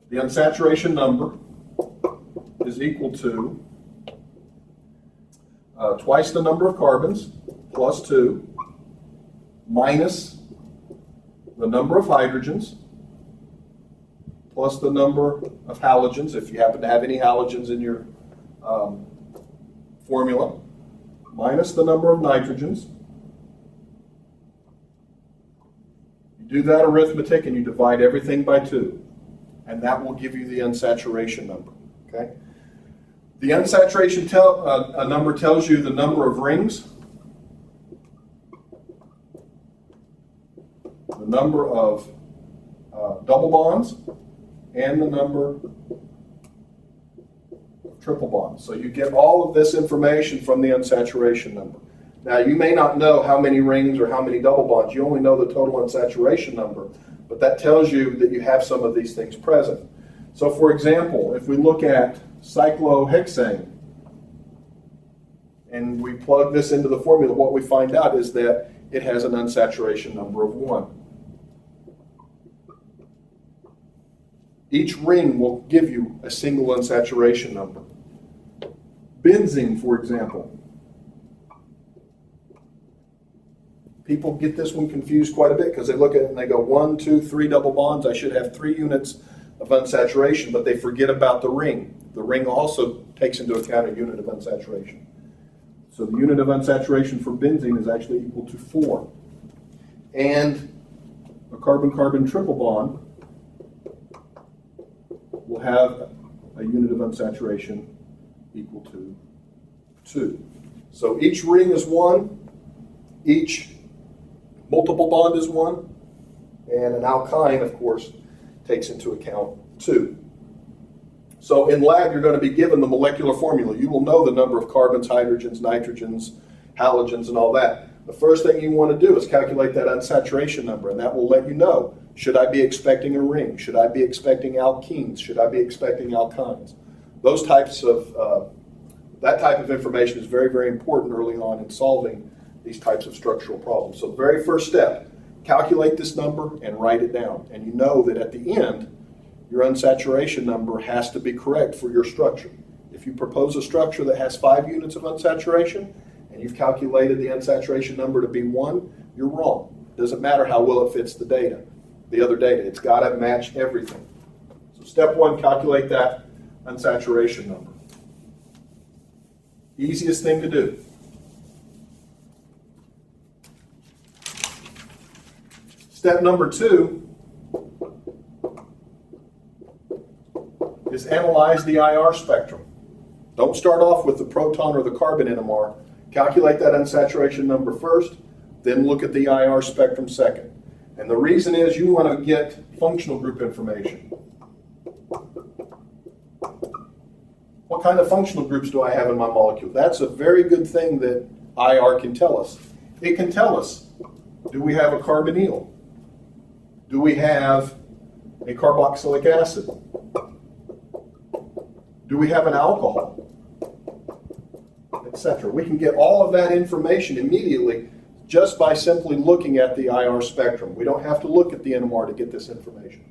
the unsaturation number is equal to twice the number of carbons plus 2 minus the number of hydrogens plus the number of halogens, if you happen to have any halogens in your formula, minus the number of nitrogens. You do that arithmetic and you divide everything by 2, and that will give you the unsaturation number. Okay? The unsaturation number tells you the number of rings, the number of double bonds, and the number of triple bonds. So you get all of this information from the unsaturation number. Now, you may not know how many rings or how many double bonds. You only know the total unsaturation number, but that tells you that you have some of these things present. So, for example, if we look at cyclohexane and we plug this into the formula, what we find out is that it has an unsaturation number of 1. Each ring will give you a single unsaturation number. Benzene, for example. People get this one confused quite a bit because they look at it and they go 1, 2, 3 double bonds. I should have 3 units of unsaturation, but they forget about the ring. The ring also takes into account a unit of unsaturation. So the unit of unsaturation for benzene is actually equal to 4. And a carbon-carbon triple bond will have a unit of unsaturation equal to 2. So each ring is 1, each multiple bond is 1, and an alkyne, of course, takes into account 2. So in lab, you're going to be given the molecular formula. You will know the number of carbons, hydrogens, nitrogens, halogens, and all that. The first thing you want to do is calculate that unsaturation number, and that will let you know, should I be expecting a ring? Should I be expecting alkenes? Should I be expecting alkynes? Those types of, that type of information is very, very important early on in solving these types of structural problems. So the very first step, calculate this number and write it down. And you know that at the end, your unsaturation number has to be correct for your structure. If you propose a structure that has 5 units of unsaturation, and you've calculated the unsaturation number to be 1, you're wrong. It doesn't matter how well it fits the other data. It's got to match everything. So step 1, calculate that unsaturation number. Easiest thing to do. Step number 2 is analyze the IR spectrum. Don't start off with the proton or the carbon NMR. Calculate that unsaturation number first, then look at the IR spectrum second. And the reason is you want to get functional group information. What kind of functional groups do I have in my molecule? That's a very good thing that IR can tell us. It can tell us, do we have a carbonyl? Do we have a carboxylic acid? Do we have an alcohol? Etc. We can get all of that information immediately just by simply looking at the IR spectrum. We don't have to look at the NMR to get this information.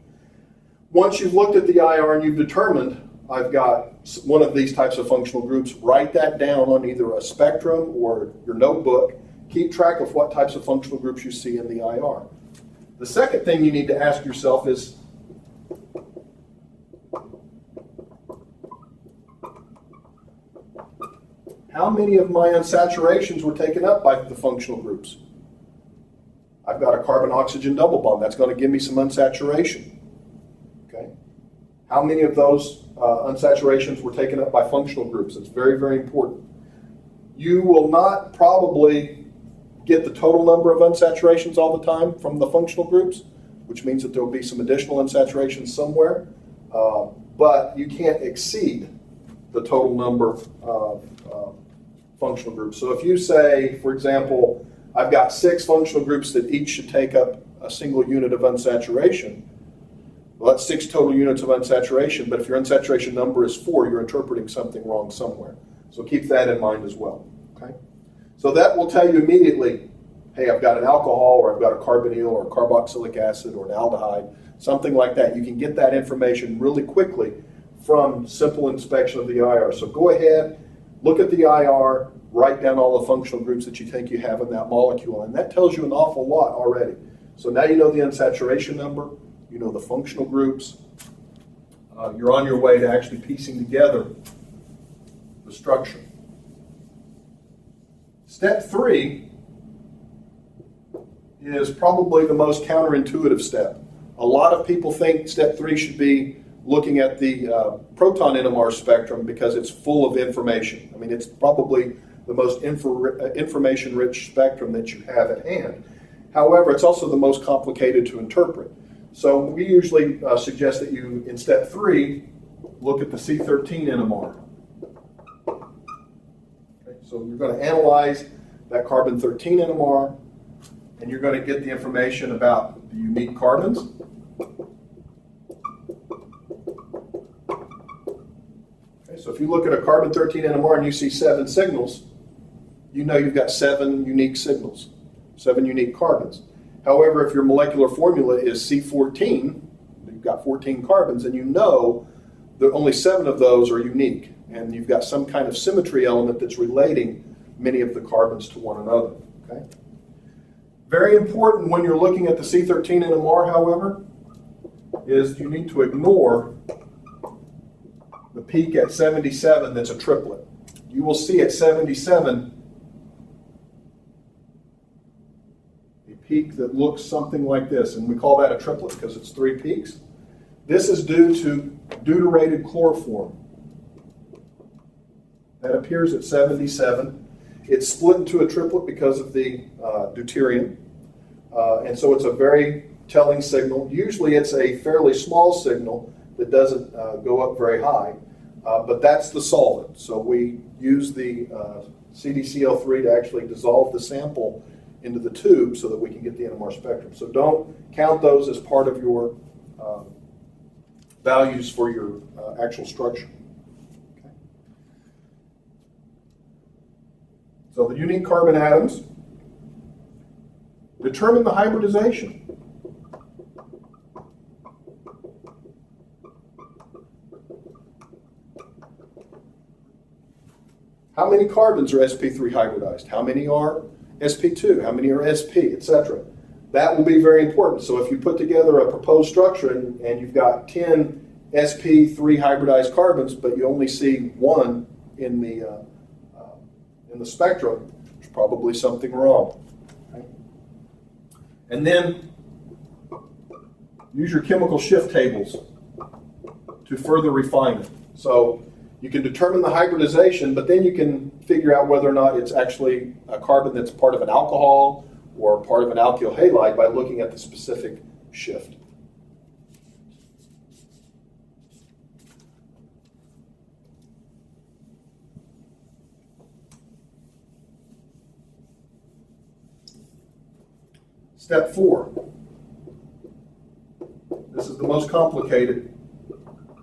Once you've looked at the IR and you've determined I've got one of these types of functional groups, write that down on either a spectrum or your notebook. Keep track of what types of functional groups you see in the IR. The second thing you need to ask yourself is, how many of my unsaturations were taken up by the functional groups? I've got a carbon-oxygen double bond. That's going to give me some unsaturation. Okay. How many of those unsaturations were taken up by functional groups? It's very, very important. You will not probably get the total number of unsaturations all the time from the functional groups, which means that there will be some additional unsaturations somewhere, but you can't exceed the total number of functional groups. So if you say, for example, I've got 6 functional groups that each should take up a single unit of unsaturation, well, that's 6 total units of unsaturation, but if your unsaturation number is 4, you're interpreting something wrong somewhere. So keep that in mind as well. Okay? So that will tell you immediately, hey, I've got an alcohol, or I've got a carbonyl, or a carboxylic acid, or an aldehyde, something like that. You can get that information really quickly from simple inspection of the IR. So go ahead, look at the IR, write down all the functional groups that you think you have in that molecule, and that tells you an awful lot already. So now you know the unsaturation number, you know the functional groups. You're on your way to actually piecing together the structure. Step 3 is probably the most counterintuitive step. A lot of people think step 3 should be looking at the proton NMR spectrum because it's full of information. I mean, it's probably the most information-rich spectrum that you have at hand. However, it's also the most complicated to interpret. So we usually suggest that you, in step 3, look at the C13 NMR. Okay, so you're going to analyze that carbon 13 NMR, and you're going to get the information about the unique carbons. Okay, so if you look at a carbon 13 NMR and you see 7 signals, you know you've got 7 unique signals, 7 unique carbons. However, if your molecular formula is C14, you've got 14 carbons, and you know that only 7 of those are unique, and you've got some kind of symmetry element that's relating many of the carbons to one another. Okay? Very important when you're looking at the C13 NMR, however, is you need to ignore the peak at 77 that's a triplet. You will see at 77 peak that looks something like this, and we call that a triplet because it's 3 peaks. This is due to deuterated chloroform. That appears at 77. It's split into a triplet because of the deuterium, and so it's a very telling signal. Usually it's a fairly small signal that doesn't go up very high, but that's the solvent. So we use the CdCl3 to actually dissolve the sample into the tube so that we can get the NMR spectrum. So don't count those as part of your values for your actual structure. Okay. So the unique carbon atoms determine the hybridization. How many carbons are sp3 hybridized? How many are sp2? How many are sp, etc.? That will be very important. So if you put together a proposed structure and you've got 10 sp3 hybridized carbons, but you only see 1 in the spectrum, there's probably something wrong. Okay? And then use your chemical shift tables to further refine it. So you can determine the hybridization, but then you can figure out whether or not it's actually a carbon that's part of an alcohol or part of an alkyl halide by looking at the specific shift. Step 4. This is the most complicated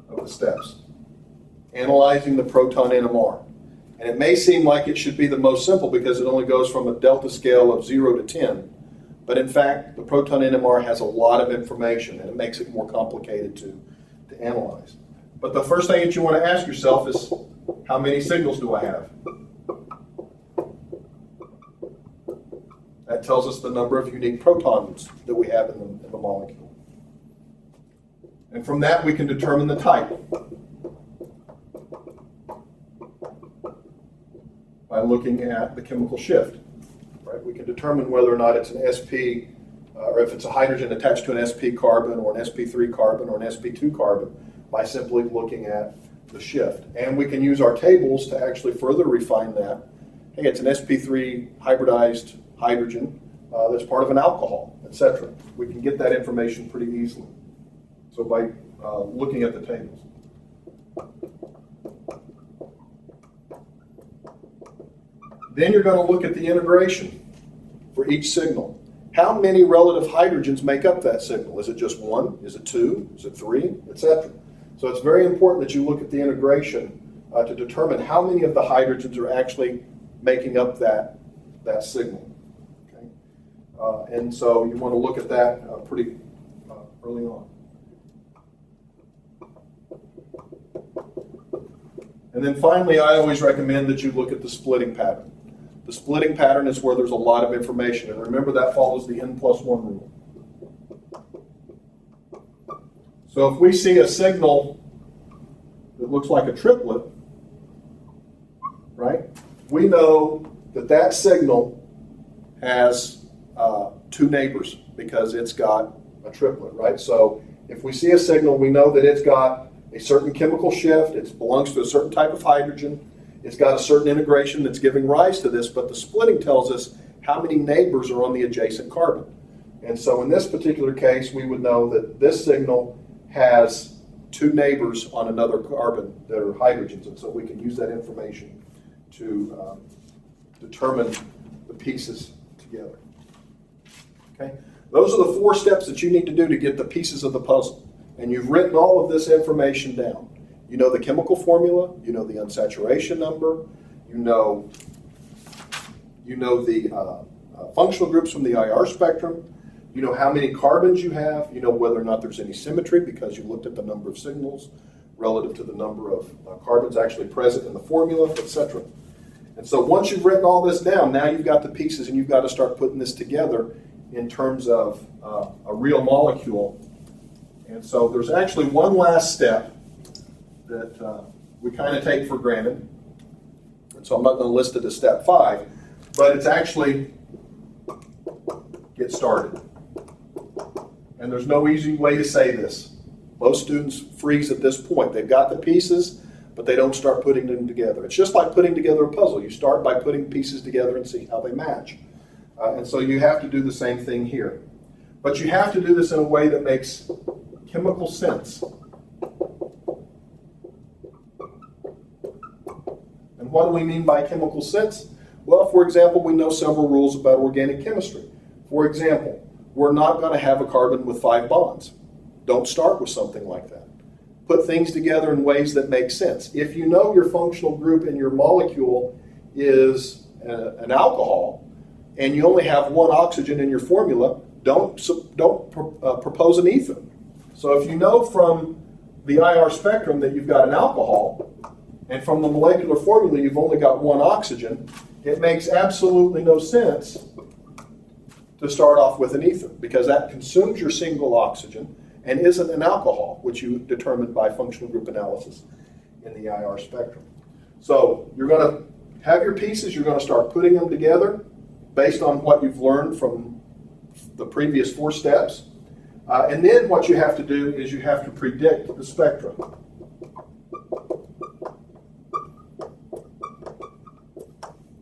of the steps. Analyzing the proton NMR. And it may seem like it should be the most simple because it only goes from a delta scale of 0 to 10. But in fact, the proton NMR has a lot of information and it makes it more complicated to analyze. But the first thing that you want to ask yourself is, how many signals do I have? That tells us the number of unique protons that we have in the molecule. And from that we can determine the type by looking at the chemical shift. Right? We can determine whether or not it's an sp, or if it's a hydrogen attached to an sp carbon or an sp3 carbon or an sp2 carbon by simply looking at the shift. And we can use our tables to actually further refine that. Hey, it's an sp3 hybridized hydrogen that's part of an alcohol, etc. We can get that information pretty easily. So by looking at the tables. Then you're going to look at the integration for each signal. How many relative hydrogens make up that signal? Is it just 1? Is it 2? Is it 3? Etc. So it's very important that you look at the integration to determine how many of the hydrogens are actually making up that signal. Okay? And so you want to look at that pretty early on. And then finally, I always recommend that you look at the splitting pattern. The splitting pattern is where there's a lot of information. And remember, that follows the n+1 rule. So if we see a signal that looks like a triplet, right, we know that that signal has two neighbors because it's got a triplet, right? So if we see a signal, we know that it's got a certain chemical shift, it belongs to a certain type of hydrogen, it's got a certain integration that's giving rise to this, but the splitting tells us how many neighbors are on the adjacent carbon. And so in this particular case, we would know that this signal has two neighbors on another carbon that are hydrogens, and so we can use that information to determine the pieces together. Okay? Those are the 4 steps that you need to do to get the pieces of the puzzle. And you've written all of this information down. You know the chemical formula, you know the unsaturation number, you know the functional groups from the IR spectrum, you know how many carbons you have, you know whether or not there's any symmetry because you looked at the number of signals relative to the number of carbons actually present in the formula, etc. And so once you've written all this down, now you've got the pieces and you've got to start putting this together in terms of a real molecule. And so there's actually one last step that we kind of take for granted. And so I'm not going to list it as step 5, but it's actually get started. And there's no easy way to say this. Most students freeze at this point. They've got the pieces, but they don't start putting them together. It's just like putting together a puzzle. You start by putting pieces together and see how they match. And so you have to do the same thing here. But you have to do this in a way that makes chemical sense. And what do we mean by chemical sense? Well, for example, we know several rules about organic chemistry. For example, we're not going to have a carbon with 5 bonds. Don't start with something like that. Put things together in ways that make sense. If you know your functional group in your molecule is an alcohol, and you only have 1 oxygen in your formula, don't propose an ether. So if you know from the IR spectrum that you've got an alcohol, and from the molecular formula you've only got 1 oxygen, it makes absolutely no sense to start off with an ether, because that consumes your single oxygen and isn't an alcohol, which you determined by functional group analysis in the IR spectrum. So you're going to have your pieces, you're going to start putting them together based on what you've learned from the previous 4 steps. And then what you have to do is you have to predict the spectrum.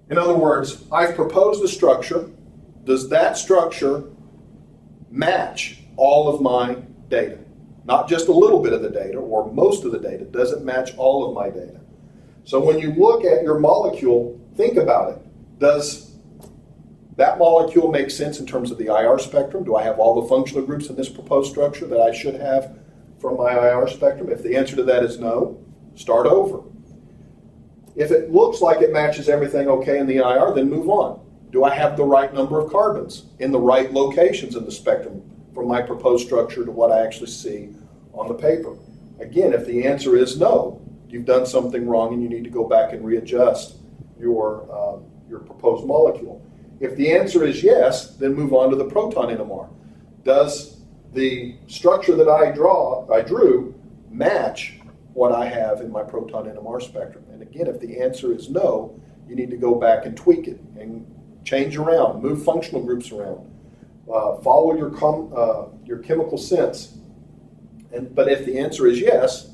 In other words, I've proposed a structure. Does that structure match all of my data? Not just a little bit of the data or most of the data. Does it match all of my data? So when you look at your molecule, think about it. Does that molecule make sense in terms of the IR spectrum? Do I have all the functional groups in this proposed structure that I should have from my IR spectrum? If the answer to that is no, start over. If it looks like it matches everything okay in the IR, then move on. Do I have the right number of carbons in the right locations in the spectrum from my proposed structure to what I actually see on the paper? Again, if the answer is no, you've done something wrong and you need to go back and readjust your proposed molecule. If the answer is yes, then move on to the proton NMR. Does the structure that I drew match what I have in my proton NMR spectrum? And again, if the answer is no, you need to go back and tweak it and change around, move functional groups around, follow your chemical sense. But if the answer is yes,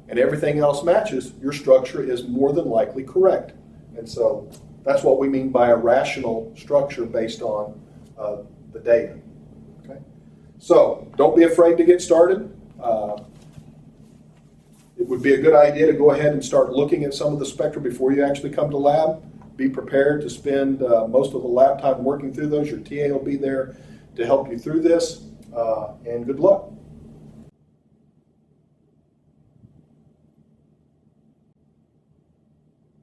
and everything else matches, your structure is more than likely correct. And so that's what we mean by a rational structure based on the data. Okay? So don't be afraid to get started. It would be a good idea to go ahead and start looking at some of the spectra before you actually come to lab. Be prepared to spend most of the lab time working through those. Your TA will be there to help you through this, and good luck.